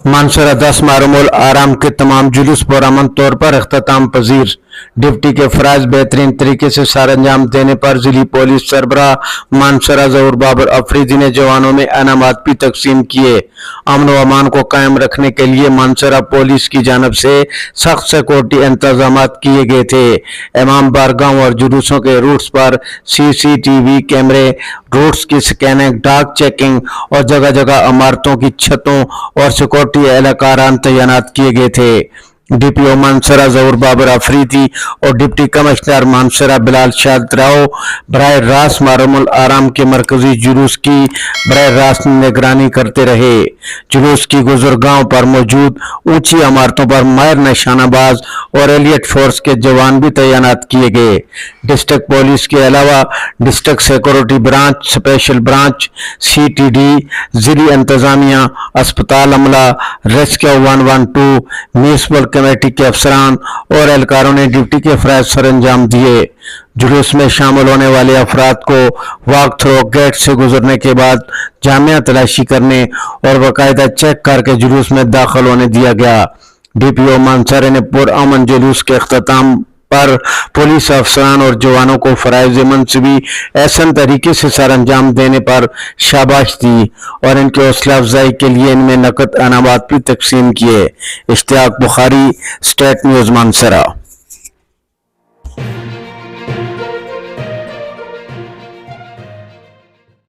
मानसरा 10 मारूमुल आराम के तमाम जुलूस पुरअमन तौर पर अख्ताम पजीर। डिप्टी के फराज बेहतरीन तरीके से सर अंजाम देने पर जिली पुलिस सरबराह मानसरा ज़हूर बाबर अफरीदी ने जवानों में इनामात भी तकसीम किए। अमन व अमान को कायम रखने के लिए मानसरा पुलिस की जानब से सख्त सिक्योरिटी इंतजाम किए गए थे। इमाम बारगाह और जुलूसों के रूट्स पर CCTV कैमरे, रूट्स की स्कैनिंग, डाक चेकिंग और जगह जगह इमारतों की छतों और सिक्योरिटी एहलकारान तैनात किए गए थे। DPO मानसरा ज़हूर बाबर अफरीदी और डिप्टी कमिश्नर मानसरा बिलाल शाद राव बराह रास्त मारूमुल आराम के मरकजी जुलूस की बराह रास्त निगरानी करते रहे। जुलूस की गुजरगाहों पर मौजूद ऊंची इमारतों पर माहिर निशानाबाज और एलियट फोर्स के जवान भी तैनात किए गए। डिस्ट्रिक्ट पुलिस के अलावा district security branch, special branch, CTD, जिली इंतजामिया, अस्पताल अमला, रेस्क्यू 112, म्यूनिसिपल कमेटी के अफसरान और एहलकारों ने ड्यूटी के फराइज सर अंजाम दिए। जुलूस में शामिल होने वाले अफराद को वॉक थ्रू गेट से गुजरने के बाद जामिया तलाशी करने और बाकायदा चेक करके जुलूस में दाखिल होने दिया गया। DPO मानसरा ने पुरअमन जुलूस के अख्ताम पर पुलिस अफसरान और जवानों को फराइज मनसबी एहसन तरीके से सर अंजाम देने पर शाबाश दी और इनकी हौसला अफजाई के लिए इनमें नकद इनामात भी तकसीम किए। इश्तियाक बुखारी, स्टेट न्यूज़ मानसरा।